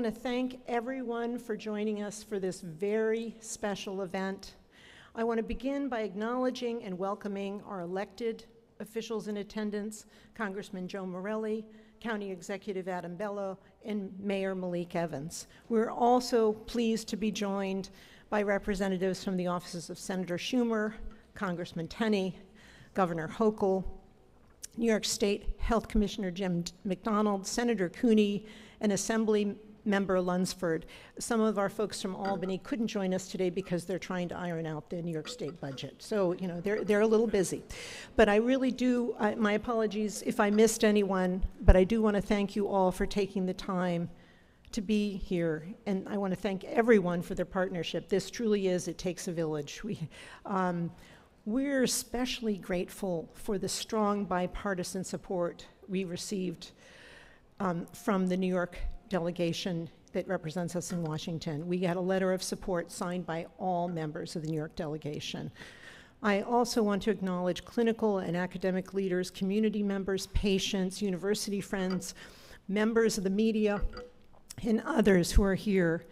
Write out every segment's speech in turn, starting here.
I want to thank everyone for joining us for this very special event. I want to begin by acknowledging and welcoming our elected officials in attendance, Congressman Joe Morelli, County Executive Adam Bello, and Mayor Malik Evans. We're also pleased to be joined by representatives from the offices of Senator Schumer, Congressman Tenney, Governor Hochul, New York State Health Commissioner Jim McDonald, Senator Cooney, and Assembly Member Lunsford. Some of our folks from Albany couldn't join us today because they're trying to iron out the New York State budget. So, you know, they're a little busy. But I really do, my apologies if I missed anyone, but I do want to thank you all for taking the time to be here. And I want to thank everyone for their partnership. This truly is, it takes a village. We're especially grateful for the strong bipartisan support we received from the New York delegation that represents us in Washington. We got a letter of support signed by all members of the New York delegation. I also want to acknowledge clinical and academic leaders, community members, patients, university friends, members of the media, and others who are here.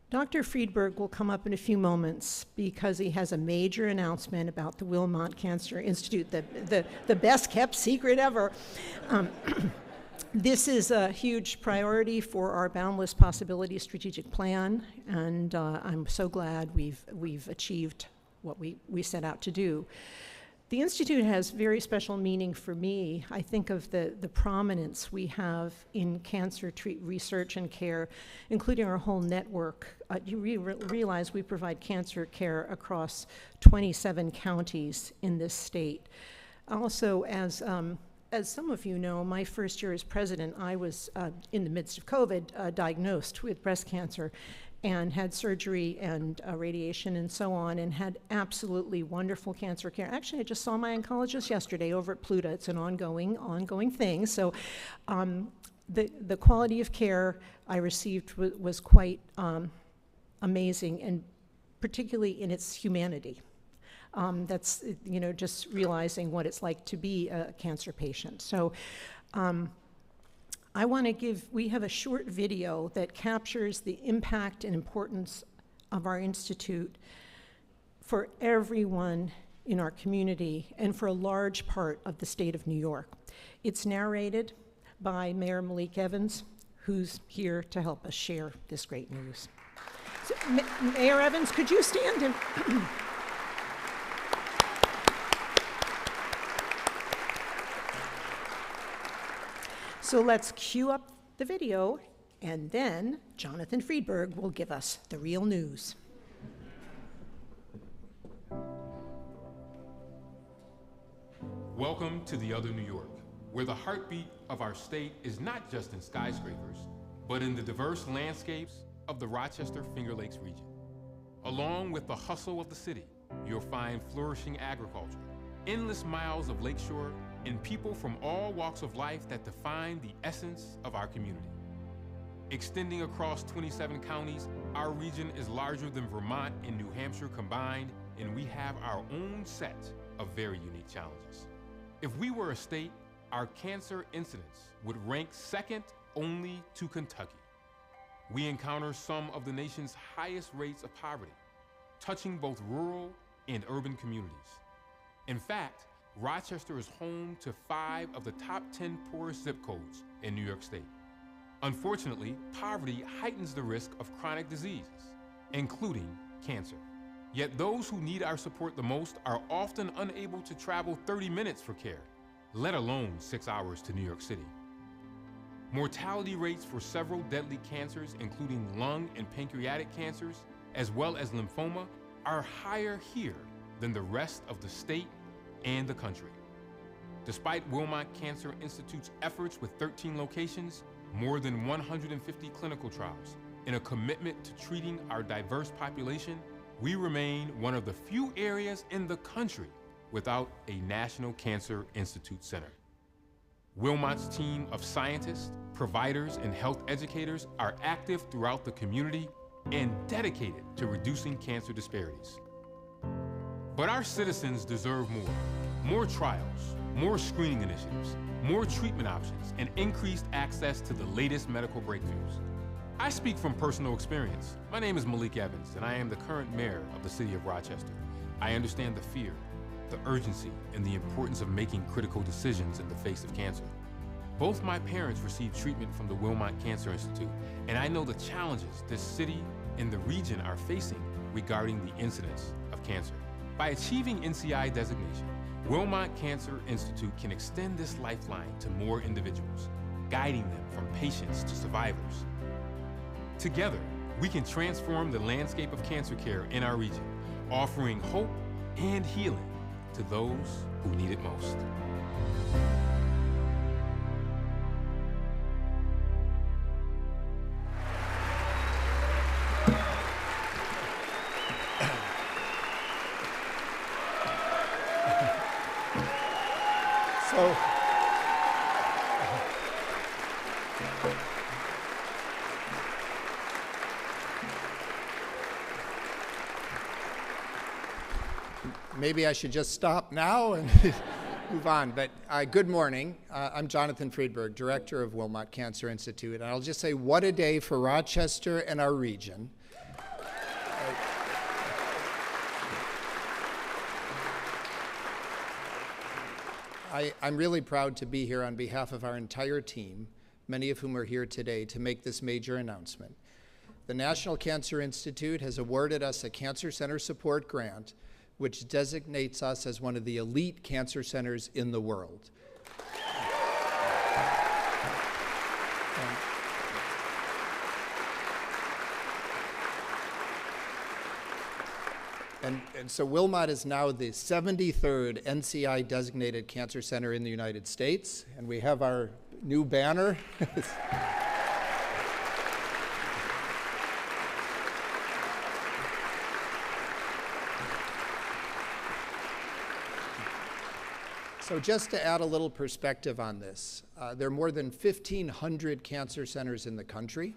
Dr. Friedberg will come up in a few moments because he has a major announcement about the Wilmot Cancer Institute, the best kept secret ever. This is a huge priority for our Boundless Possibilities strategic plan, and I'm so glad we've achieved what we set out to do. The Institute has very special meaning for me. I think of the prominence we have in cancer research and care, including our whole network. You realize we provide cancer care across 27 counties in this state. Also, as some of you know, my first year as president, I was in the midst of COVID diagnosed with breast cancer and had surgery and radiation and so on, and had absolutely wonderful cancer care. Actually, I just saw my oncologist yesterday over at Pluta. It's an ongoing thing. So the quality of care I received was quite amazing, and particularly in its humanity. That's, you know, just realizing what it's like to be a cancer patient. So I want to we have a short video that captures the impact and importance of our institute for everyone in our community and for a large part of the state of New York. It's narrated by Mayor Malik Evans, who's here to help us share this great news. So, Mayor Evans, could you stand and So let's cue up the video, and then Jonathan Friedberg will give us the real news. Welcome to the other New York, where the heartbeat of our state is not just in skyscrapers, but in the diverse landscapes of the Rochester Finger Lakes region. Along with the hustle of the city, you'll find flourishing agriculture, endless miles of lakeshore, and people from all walks of life that define the essence of our community. Extending across 27 counties, our region is larger than Vermont and New Hampshire combined, and we have our own set of very unique challenges. If we were a state, our cancer incidence would rank second only to Kentucky. We encounter some of the nation's highest rates of poverty, touching both rural and urban communities. In fact, Rochester is home to 5 of the top 10 poorest zip codes in New York State. Unfortunately, poverty heightens the risk of chronic diseases, including cancer. Yet those who need our support the most are often unable to travel 30 minutes for care, let alone 6 hours to New York City. Mortality rates for several deadly cancers, including lung and pancreatic cancers, as well as lymphoma, are higher here than the rest of the state and the country. Despite Wilmot Cancer Institute's efforts with 13 locations, more than 150 clinical trials, and a commitment to treating our diverse population, we remain one of the few areas in the country without a National Cancer Institute Center. Wilmot's team of scientists, providers, and health educators are active throughout the community and dedicated to reducing cancer disparities. But our citizens deserve more. More trials, more screening initiatives, more treatment options, and increased access to the latest medical breakthroughs. I speak from personal experience. My name is Malik Evans, and I am the current mayor of the city of Rochester. I understand the fear, the urgency, and the importance of making critical decisions in the face of cancer. Both my parents received treatment from the Wilmot Cancer Institute, and I know the challenges this city and the region are facing regarding the incidence of cancer. By achieving NCI designation, Wilmot Cancer Institute can extend this lifeline to more individuals, guiding them from patients to survivors. Together, we can transform the landscape of cancer care in our region, offering hope and healing to those who need it most. Maybe I should just stop now and move on. But good morning. I'm Jonathan Friedberg, director of Wilmot Cancer Institute. And I'll just say, what a day for Rochester and our region. I'm really proud to be here on behalf of our entire team, many of whom are here today, to make this major announcement. The National Cancer Institute has awarded us a Cancer Center Support Grant, which designates us as one of the elite cancer centers in the world. And so Wilmot is now the 73rd NCI designated cancer center in the United States, and we have our new banner. So just to add a little perspective on this, there are more than 1,500 cancer centers in the country,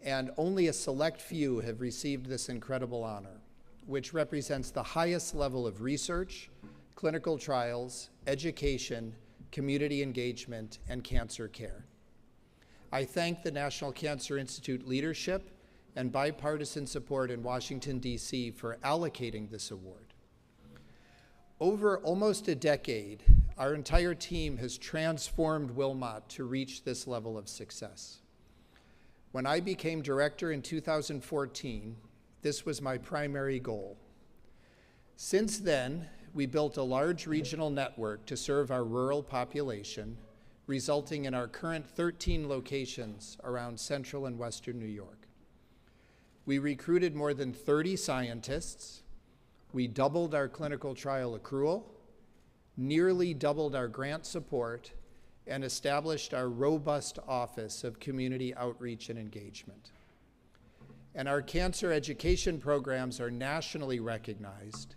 and only a select few have received this incredible honor, which represents the highest level of research, clinical trials, education, community engagement, and cancer care. I thank the National Cancer Institute leadership and bipartisan support in Washington, D.C. for allocating this award. Over almost a decade, our entire team has transformed Wilmot to reach this level of success. When I became director in 2014, this was my primary goal. Since then, we built a large regional network to serve our rural population, resulting in our current 13 locations around central and western New York. We recruited more than 30 scientists. We doubled our clinical trial accrual, nearly doubled our grant support, and established our robust office of community outreach and engagement. And our cancer education programs are nationally recognized,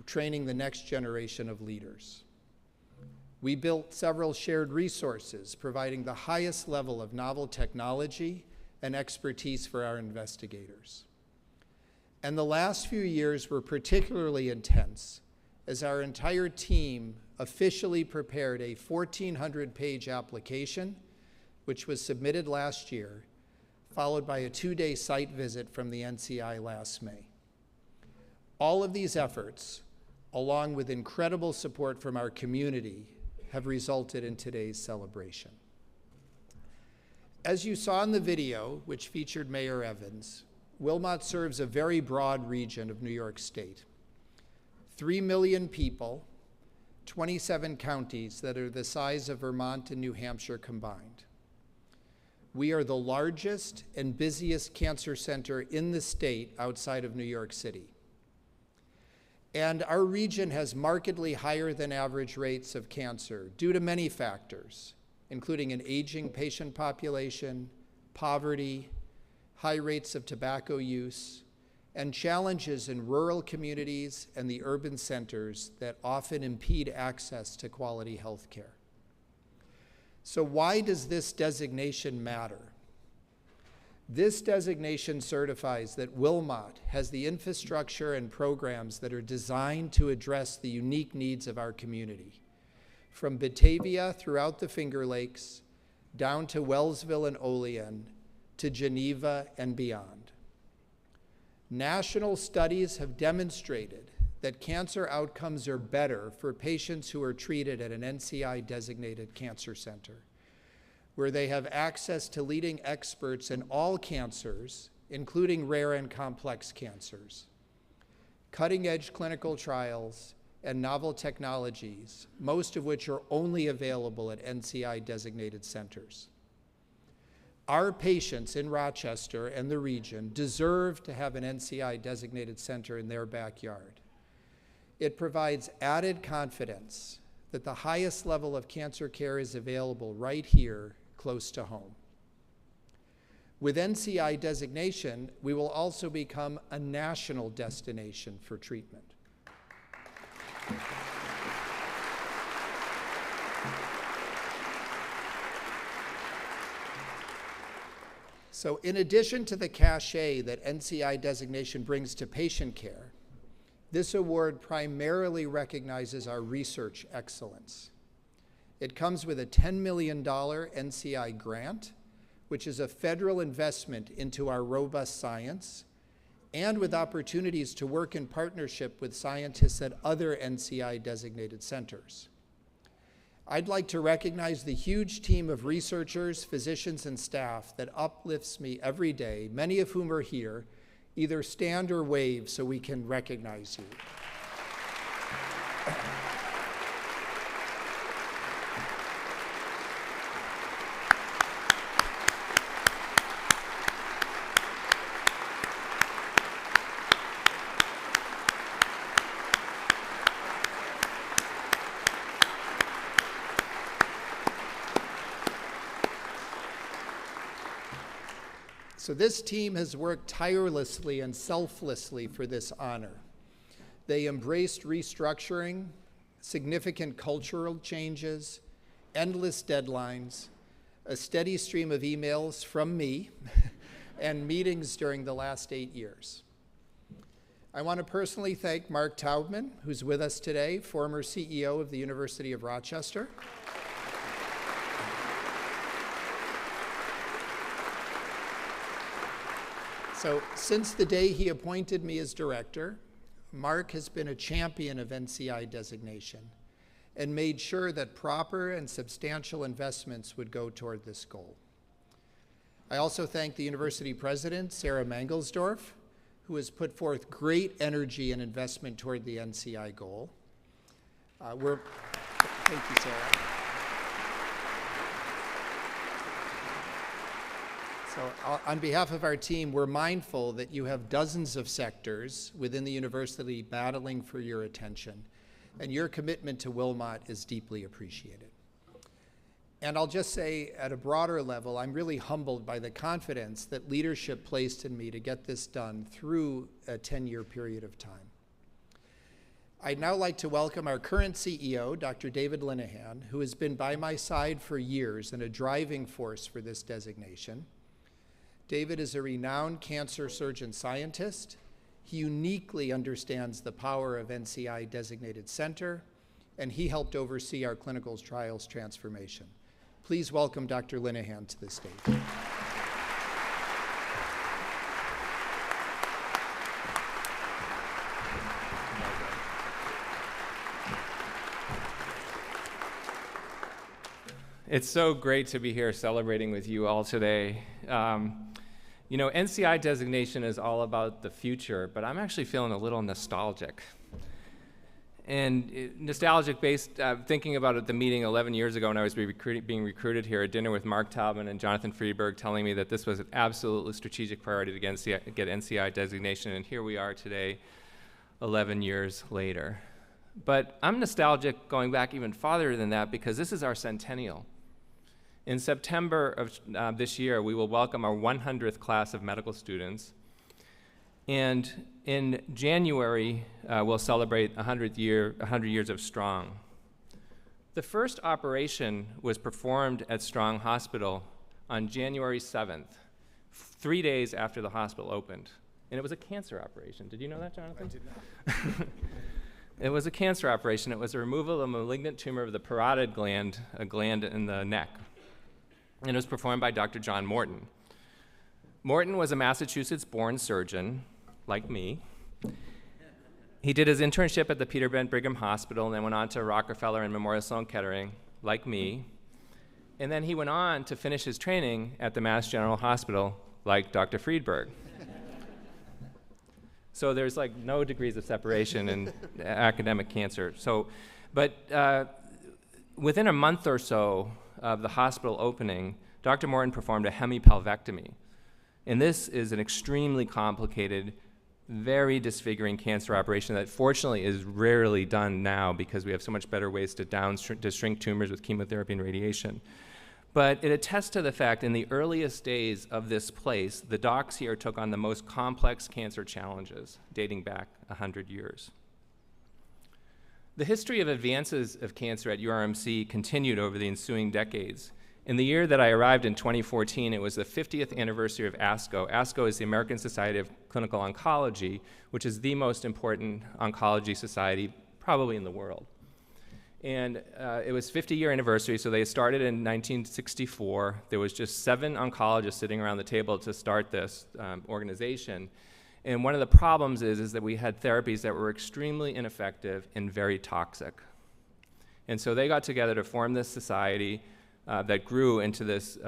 training the next generation of leaders. We built several shared resources, providing the highest level of novel technology and expertise for our investigators. And the last few years were particularly intense as our entire team officially prepared a 1,400-page application, which was submitted last year, followed by a 2-day site visit from the NCI last May. All of these efforts, along with incredible support from our community, have resulted in today's celebration. As you saw in the video, which featured Mayor Evans, Wilmot serves a very broad region of New York State. 3 million people, 27 counties that are the size of Vermont and New Hampshire combined. We are the largest and busiest cancer center in the state outside of New York City. And our region has markedly higher than average rates of cancer due to many factors, including an aging patient population, poverty, high rates of tobacco use, and challenges in rural communities and the urban centers that often impede access to quality health care. So why does this designation matter? This designation certifies that Wilmot has the infrastructure and programs that are designed to address the unique needs of our community, from Batavia throughout the Finger Lakes, down to Wellsville and Olean, to Geneva and beyond. National studies have demonstrated that cancer outcomes are better for patients who are treated at an NCI-designated cancer center, where they have access to leading experts in all cancers, including rare and complex cancers, cutting-edge clinical trials, and novel technologies, most of which are only available at NCI-designated centers. Our patients in Rochester and the region deserve to have an NCI-designated center in their backyard. It provides added confidence that the highest level of cancer care is available right here, close to home. With NCI designation, we will also become a national destination for treatment. So in addition to the cachet that NCI designation brings to patient care, this award primarily recognizes our research excellence. It comes with a $10 million NCI grant, which is a federal investment into our robust science, and with opportunities to work in partnership with scientists at other NCI-designated centers. I'd like to recognize the huge team of researchers, physicians, and staff that uplifts me every day, many of whom are here. Either stand or wave so we can recognize you. So this team has worked tirelessly and selflessly for this honor. They embraced restructuring, significant cultural changes, endless deadlines, a steady stream of emails from me, and meetings during the last 8 years. I want to personally thank Mark Taubman, who's with us today, former CEO of the University of Rochester. So since the day he appointed me as director, Mark has been a champion of NCI designation and made sure that proper and substantial investments would go toward this goal. I also thank the university president, Sarah Mangelsdorf, who has put forth great energy and investment toward the NCI goal. Thank you, Sarah. So on behalf of our team, we're mindful that you have dozens of sectors within the university battling for your attention, and your commitment to Wilmot is deeply appreciated. And I'll just say at a broader level, I'm really humbled by the confidence that leadership placed in me to get this done through a 10-year period of time. I'd now like to welcome our current CEO, Dr. David Linehan, who has been by my side for years and a driving force for this designation. David is a renowned cancer surgeon scientist. He uniquely understands the power of NCI designated center, and he helped oversee our clinical trials transformation. Please welcome Dr. Linehan to the stage. It's so great to be here celebrating with you all today. You know, NCI designation is all about the future, but I'm actually feeling a little nostalgic. And nostalgic based, thinking about it, the meeting 11 years ago when I was being recruited here at dinner with Mark Taubman and Jonathan Freeberg, telling me that this was an absolutely strategic priority to get NCI designation, and here we are today, 11 years later. But I'm nostalgic going back even farther than that because this is our centennial. In September of this year, we will welcome our 100th class of medical students. And in January, we'll celebrate 100 years of Strong. The first operation was performed at Strong Hospital on January 7th, 3 days after the hospital opened. And it was a cancer operation. Did you know that, Jonathan? I did not. It was a cancer operation. It was a removal of a malignant tumor of the parotid gland, a gland in the neck. And it was performed by Dr. John Morton. Morton was a Massachusetts-born surgeon, like me. He did his internship at the Peter Bent Brigham Hospital and then went on to Rockefeller and Memorial Sloan Kettering, like me. And then he went on to finish his training at the Mass General Hospital, like Dr. Friedberg. So there's like no degrees of separation in academic cancer. But within a month or so of the hospital opening, Dr. Morton performed a hemipelvectomy. And this is an extremely complicated, very disfiguring cancer operation that fortunately is rarely done now because we have so much better ways to shrink tumors with chemotherapy and radiation. But it attests to the fact in the earliest days of this place, the docs here took on the most complex cancer challenges dating back 100 years. The history of advances of cancer at URMC continued over the ensuing decades. In the year that I arrived in 2014, it was the 50th anniversary of ASCO. ASCO is the American Society of Clinical Oncology, which is the most important oncology society probably in the world. And it was 50-year anniversary, so they started in 1964. There was just 7 oncologists sitting around the table to start this organization. And one of the problems is that we had therapies that were extremely ineffective and very toxic. And so they got together to form this society that grew into this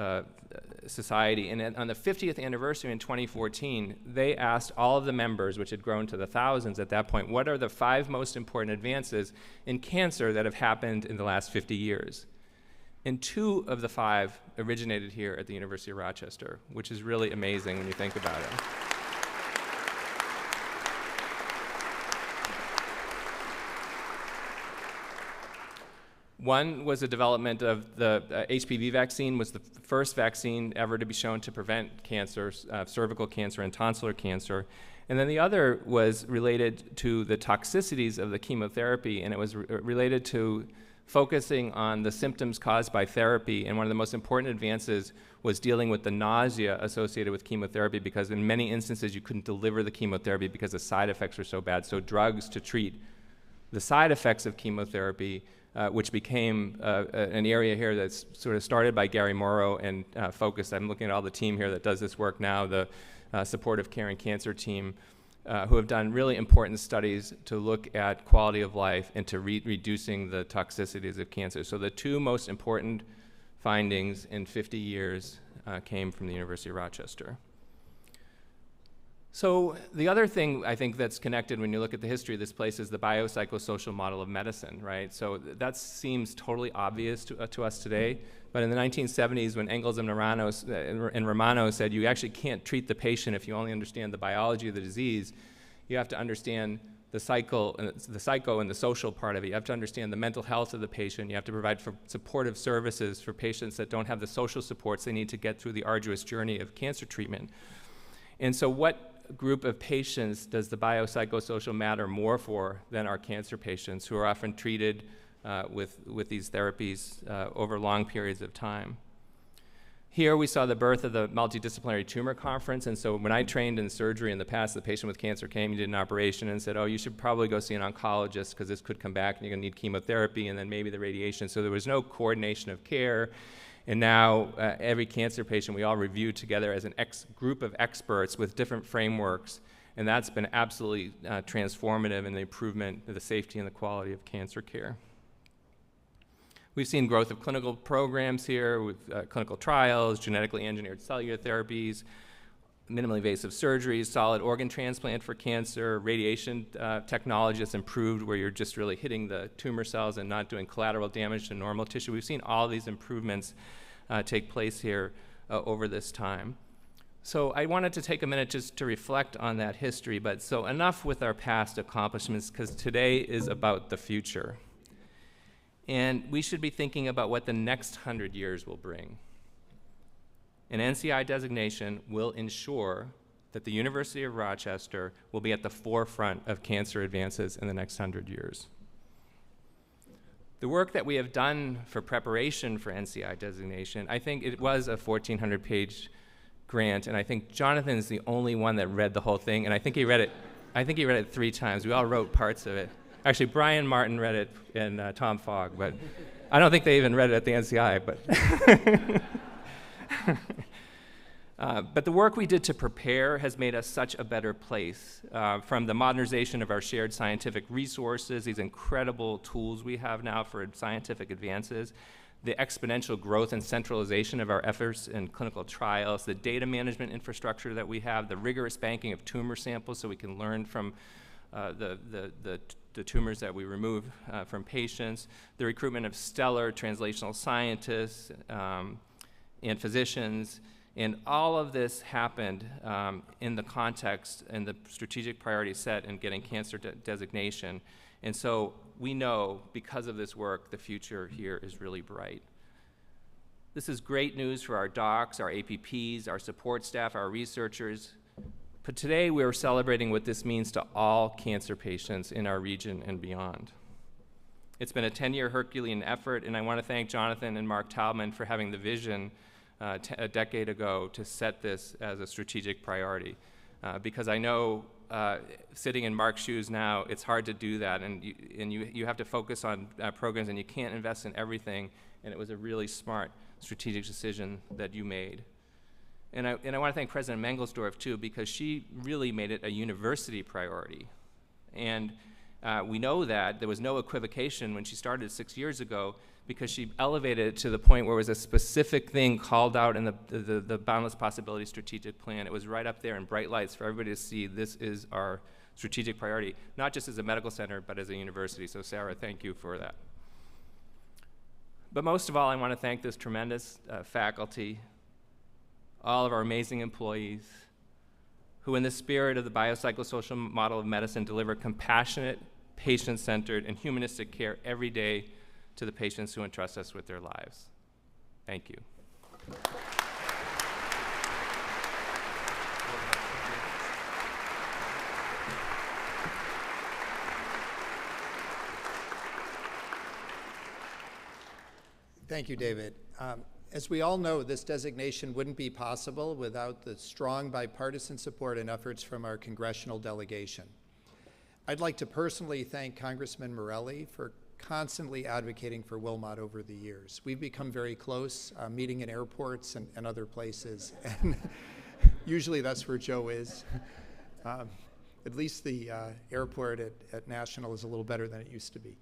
society. And on the 50th anniversary in 2014, they asked all of the members, which had grown to the thousands at that point, what are the 5 most important advances in cancer that have happened in the last 50 years? And 2 of the 5 originated here at the University of Rochester, which is really amazing when you think about it. One was the development of the HPV vaccine, was the first vaccine ever to be shown to prevent cancer, cervical cancer and tonsillar cancer. And then the other was related to the toxicities of the chemotherapy, and it was related to focusing on the symptoms caused by therapy. And one of the most important advances was dealing with the nausea associated with chemotherapy, because in many instances you couldn't deliver the chemotherapy because the side effects were so bad. So drugs to treat the side effects of chemotherapy, which became an area here that's sort of started by Gary Morrow and focused. I'm looking at all the team here that does this work now, the Supportive Care and Cancer team, who have done really important studies to look at quality of life and to reducing the toxicities of cancer. So the 2 most important findings in 50 years came from the University of Rochester. So the other thing I think that's connected when you look at the history of this place is the biopsychosocial model of medicine, right? So that seems totally obvious to us today, but in the 1970s when Engels and Romano said you actually can't treat the patient if you only understand the biology of the disease, you have to understand the psycho and the social part of it. You have to understand the mental health of the patient. You have to provide for supportive services for patients that don't have the social supports they need to get through the arduous journey of cancer treatment. And so what group of patients does the biopsychosocial matter more for than our cancer patients, who are often treated with these therapies over long periods of time? Here we saw the birth of the Multidisciplinary Tumor Conference, and so when I trained in surgery in the past, the patient with cancer came, he did an operation and said, oh, you should probably go see an oncologist because this could come back and you're going to need chemotherapy and then maybe the radiation. So there was no coordination of care. And now every cancer patient, we all review together as a group of experts with different frameworks. And that's been absolutely transformative in the improvement of the safety and the quality of cancer care. We've seen growth of clinical programs here with clinical trials, genetically engineered cellular therapies, minimally invasive surgeries, solid organ transplant for cancer, radiation technology that's improved where you're just really hitting the tumor cells and not doing collateral damage to normal tissue. We've seen all these improvements take place here over this time. So I wanted to take a minute just to reflect on that history, but so enough with our past accomplishments, because today is about the future. And we should be thinking about what the next 100 years will bring. An NCI designation will ensure that the University of Rochester will be at the forefront of cancer advances in the next 100 years. The work that we have done for preparation for NCI designation, I think it was a 1,400-page grant, and I think Jonathan is the only one that read the whole thing, and I think he read it 3 times. We all wrote parts of it. Actually, Brian Martin read it and Tom Fogg, but I don't think they even read it at the NCI, but But the work we did to prepare has made us such a better place, from the modernization of our shared scientific resources, these incredible tools we have now for scientific advances, the exponential growth and centralization of our efforts in clinical trials, the data management infrastructure that we have, the rigorous banking of tumor samples so we can learn from the tumors that we remove from patients, the recruitment of stellar translational scientists and physicians. And all of this happened in the context and the strategic priority set in getting cancer designation. And so we know, because of this work, the future here is really bright. This is great news for our docs, our APPs, our support staff, our researchers. But today we are celebrating what this means to all cancer patients in our region and beyond. It's been a 10-year Herculean effort, and I want to thank Jonathan and Mark Taubman for having the vision a decade ago to set this as a strategic priority. Because I know, sitting in Mark's shoes now, it's hard to do that, and you have to focus on programs, and you can't invest in everything, and it was a really smart strategic decision that you made. And I want to thank President Mangelsdorf, too, because she really made it a university priority. And we know that there was no equivocation when she started 6 years ago, because she elevated it to the point where it was a specific thing called out in the Boundless Possibilities Strategic Plan. It was right up there in bright lights for everybody to see this is our strategic priority, not just as a medical center, but as a university. So Sarah, thank you for that. But most of all, I want to thank this tremendous faculty, all of our amazing employees, who in the spirit of the biopsychosocial model of medicine deliver compassionate, patient-centered, and humanistic care every day to the patients who entrust us with their lives. Thank you. Thank you, David. As we all know, this designation wouldn't be possible without the strong bipartisan support and efforts from our congressional delegation. I'd like to personally thank Congressman Morelli for constantly advocating for Wilmot over the years. We've become very close, meeting in airports and other places, and usually that's where Joe is. At least the airport at National is a little better than it used to be.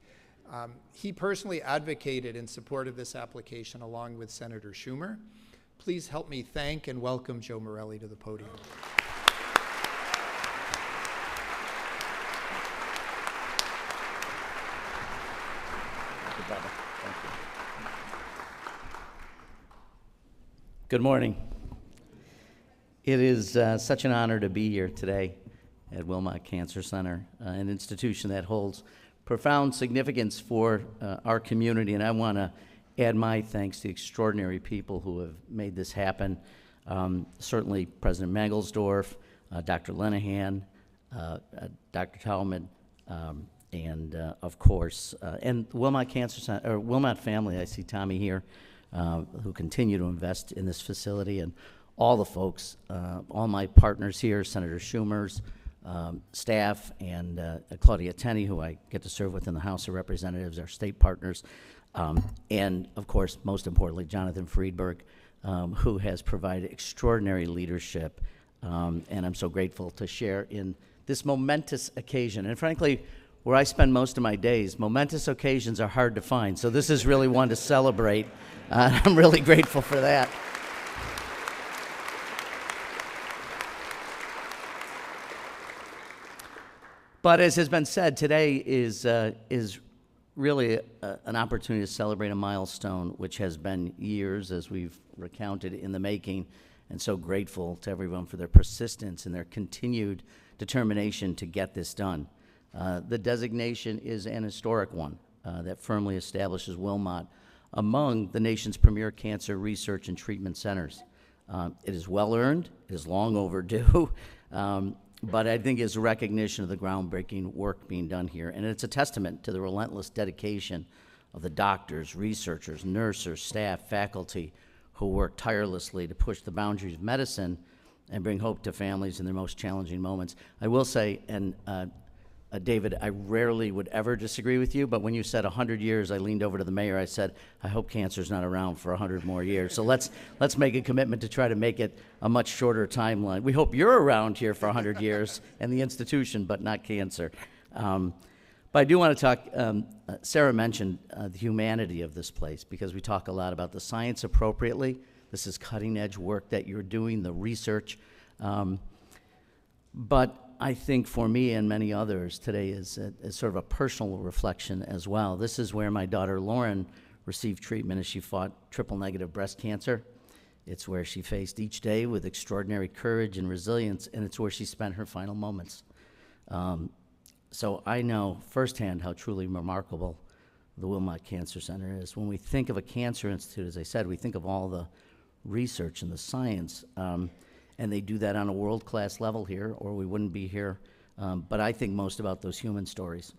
He personally advocated in support of this application along with Senator Schumer. Please help me thank and welcome Joe Morelli to the podium. Thank you. Good morning. It is such an honor to be here today at Wilmot Cancer Center, an institution that holds profound significance for our community, and I want to add my thanks to the extraordinary people who have made this happen. Certainly President Mangelsdorf, Dr. Lenahan, Dr. Taubman, and of course, and Wilmot Cancer Center, or Wilmot family. I see Tommy here, who continue to invest in this facility, and all the folks, all my partners here, Senator Schumer's staff, and Claudia Tenney, who I get to serve with in the House of Representatives, our state partners, and of course, most importantly, Jonathan Friedberg, who has provided extraordinary leadership, and I'm so grateful to share in this momentous occasion. And frankly, where I spend most of my days, momentous occasions are hard to find, so this is really one to celebrate. I'm really grateful for that. But as has been said, today is really an opportunity to celebrate a milestone which has been years, as we've recounted, in the making, and so grateful to everyone for their persistence and their continued determination to get this done. The designation is an historic one that firmly establishes Wilmot among the nation's premier cancer research and treatment centers. It is well earned, it is long overdue, but I think it's a recognition of the groundbreaking work being done here, and it's a testament to the relentless dedication of the doctors, researchers, nurses, staff, faculty who work tirelessly to push the boundaries of medicine and bring hope to families in their most challenging moments. I will say, and David, I rarely would ever disagree with you, but when you said 100 years, I leaned over to the mayor. I said, I hope cancer's not around for 100 more years. So let's make a commitment to try to make it a much shorter timeline. We hope you're around here for 100 years and the institution, but not cancer. But I do want to talk, Sarah mentioned the humanity of this place, because we talk a lot about the science appropriately. This is cutting edge work that you're doing, the research. But I think for me and many others, today is sort of a personal reflection as well. This is where my daughter Lauren received treatment as she fought triple-negative breast cancer. It's where she faced each day with extraordinary courage and resilience, and it's where she spent her final moments. So I know firsthand how truly remarkable the Wilmot Cancer Center is. When we think of a cancer institute, as I said, we think of all the research and the science, and they do that on a world-class level here, or we wouldn't be here. But I think most about those human stories.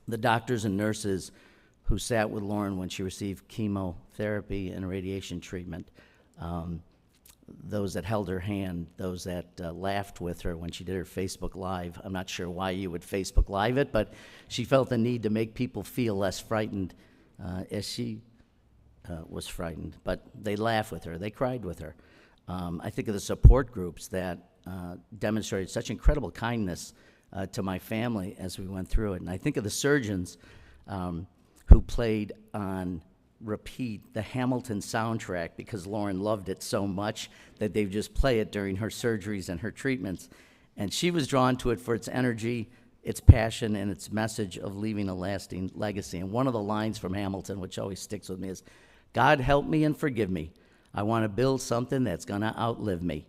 The doctors and nurses who sat with Lauren when she received chemotherapy and radiation treatment, those that held her hand, those that laughed with her when she did her Facebook Live. I'm not sure why you would Facebook Live it, but she felt the need to make people feel less frightened as she was frightened. But they laughed with her, they cried with her. I think of the support groups that demonstrated such incredible kindness to my family as we went through it. And I think of the surgeons who played on repeat the Hamilton soundtrack because Lauren loved it so much that they'd just play it during her surgeries and her treatments. And she was drawn to it for its energy, its passion, and its message of leaving a lasting legacy. And one of the lines from Hamilton, which always sticks with me, is, "God help me and forgive me. I want to build something that's going to outlive me."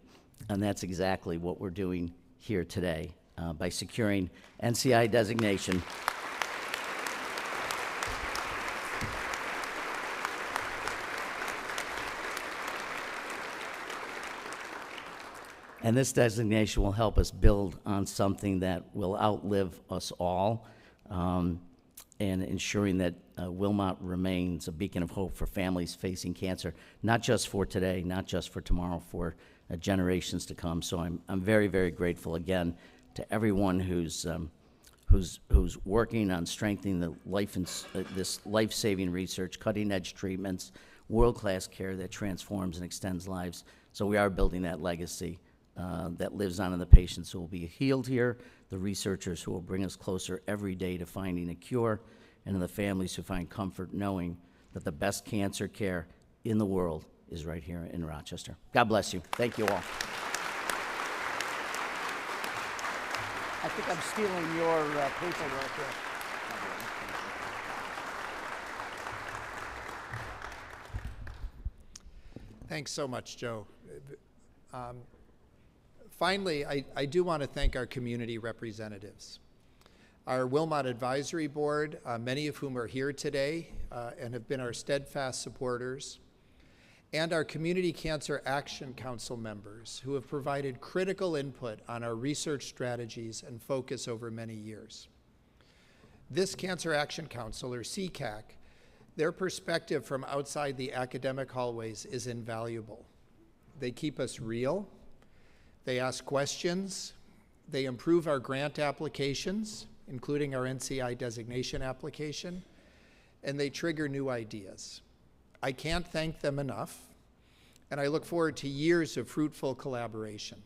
And that's exactly what we're doing here today by securing NCI designation. And this designation will help us build on something that will outlive us all, and ensuring that Wilmot remains a beacon of hope for families facing cancer, not just for today, not just for tomorrow, for generations to come. So I'm very, very grateful again to everyone who's working on strengthening the this life-saving research, cutting-edge treatments, world-class care that transforms and extends lives. So we are building that legacy that lives on in the patients who will be healed here, the researchers who will bring us closer every day to finding a cure, and in the families who find comfort knowing that the best cancer care in the world is right here in Rochester. God bless you. Thank you all. I think I'm stealing your paper right there. Thanks so much, Joe. Finally, I do want to thank our community representatives. Our Wilmot Advisory Board, many of whom are here today and have been our steadfast supporters, and our Community Cancer Action Council members who have provided critical input on our research strategies and focus over many years. This Cancer Action Council, or CCAC, their perspective from outside the academic hallways is invaluable. They keep us real. They ask questions, they improve our grant applications, including our NCI designation application, and they trigger new ideas. I can't thank them enough, and I look forward to years of fruitful collaboration.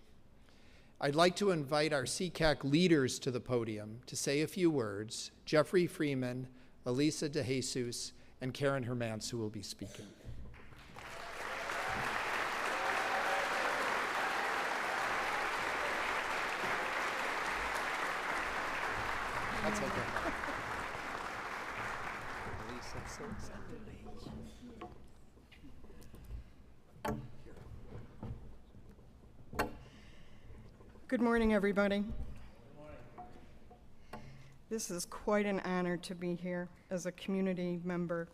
I'd like to invite our CCAC leaders to the podium to say a few words: Jeffrey Freeman, Elisa DeJesus, and Karen Hermans, who will be speaking. That's okay. Good morning, everybody. Good morning. This is quite an honor to be here as a community member.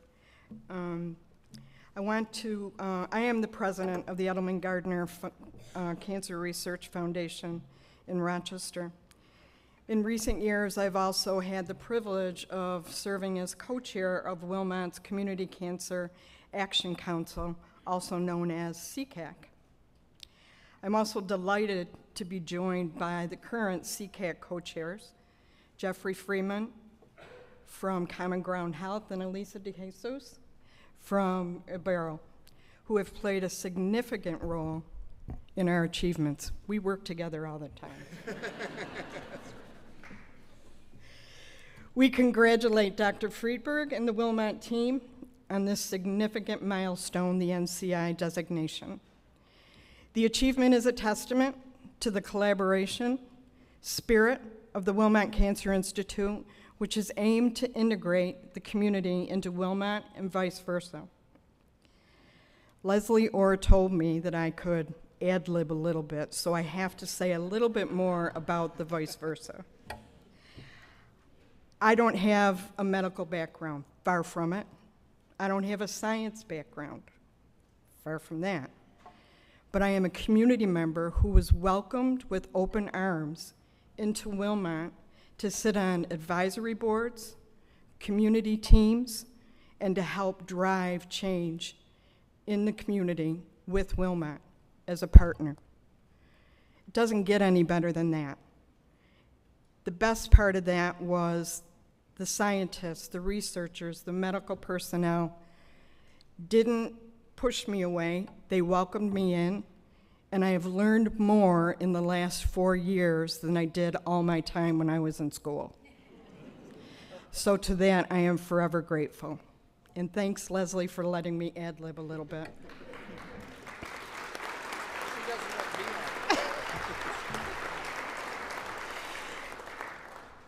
I am the president of the Edelman Gardner Cancer Research Foundation in Rochester. In recent years, I've also had the privilege of serving as co-chair of Wilmot's Community Cancer Action Council, also known as CCAC. I'm also delighted to be joined by the current CCAC co-chairs, Jeffrey Freeman from Common Ground Health, and Elisa De Jesus from Ibero, who have played a significant role in our achievements. We work together all the time. We congratulate Dr. Friedberg and the Wilmot team on this significant milestone, the NCI designation. The achievement is a testament to the collaboration, spirit of the Wilmot Cancer Institute, which is aimed to integrate the community into Wilmot and vice versa. Leslie Orr told me that I could ad-lib a little bit, so I have to say a little bit more about the vice versa. I don't have a medical background, far from it. I don't have a science background, far from that. But I am a community member who was welcomed with open arms into Wilmot to sit on advisory boards, community teams, and to help drive change in the community with Wilmot as a partner. It doesn't get any better than that. The best part of that was the scientists, the researchers, the medical personnel didn't push me away. They welcomed me in, and I have learned more in the last 4 years than I did all my time when I was in school. So to that, I am forever grateful. And thanks, Leslie, for letting me ad-lib a little bit.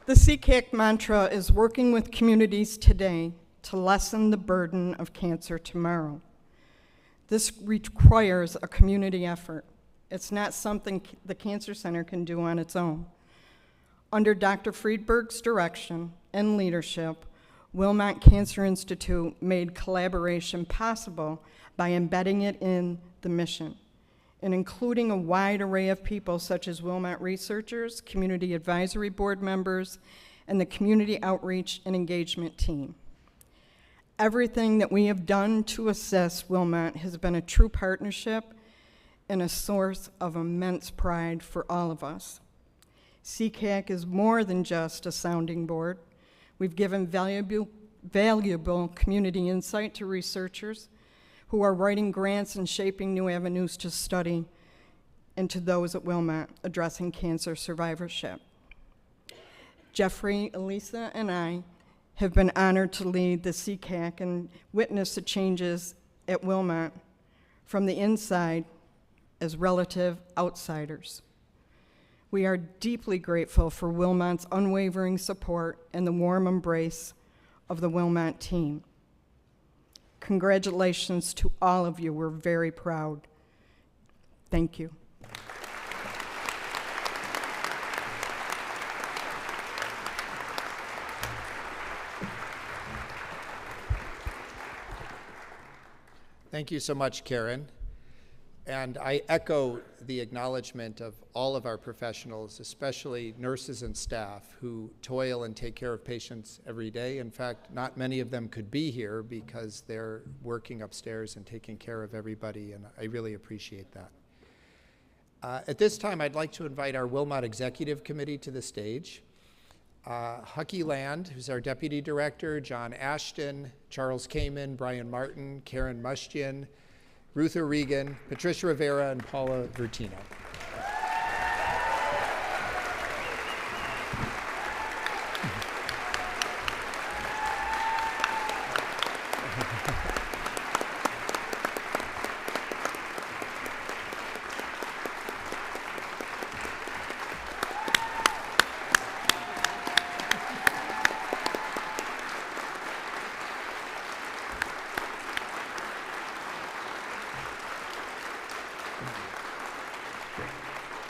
The CCAC mantra is working with communities today to lessen the burden of cancer tomorrow. This requires a community effort. It's not something the Cancer Center can do on its own. Under Dr. Friedberg's direction and leadership, Wilmot Cancer Institute made collaboration possible by embedding it in the mission and including a wide array of people such as Wilmot researchers, community advisory board members, and the community outreach and engagement team. Everything that we have done to assist Wilmot has been a true partnership and a source of immense pride for all of us. CCAC is more than just a sounding board. We've given valuable community insight to researchers who are writing grants and shaping new avenues to study, and to those at Wilmot addressing cancer survivorship. Jeffrey, Elisa, and I have been honored to lead the CCAC and witness the changes at Wilmot from the inside as relative outsiders. We are deeply grateful for Wilmot's unwavering support and the warm embrace of the Wilmot team. Congratulations to all of you. We're very proud. Thank you. Thank you so much, Karen. And I echo the acknowledgement of all of our professionals, especially nurses and staff who toil and take care of patients every day. In fact, not many of them could be here because they're working upstairs and taking care of everybody, and I really appreciate that. At this time, I'd like to invite our Wilmot Executive Committee to the stage. Hucky Land, who's our Deputy Director, John Ashton, Charles Kamen, Brian Martin, Karen Mushjian, Ruth O'Regan, Patricia Rivera, and Paula Vertino.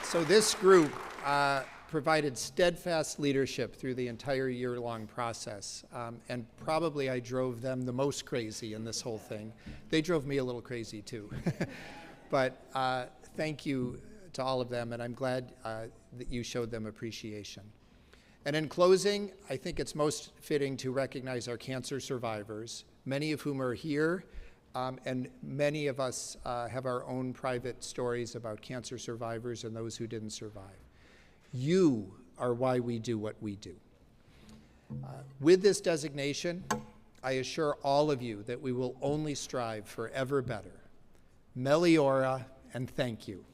So this group provided steadfast leadership through the entire year-long process, and probably I drove them the most crazy in this whole thing. They drove me a little crazy too. But thank you to all of them, and I'm glad that you showed them appreciation. And in closing, I think it's most fitting to recognize our cancer survivors, many of whom are here, and many of us have our own private stories about cancer survivors and those who didn't survive. You are why we do what we do. With this designation, I assure all of you that we will only strive for ever better. Meliora, and thank you.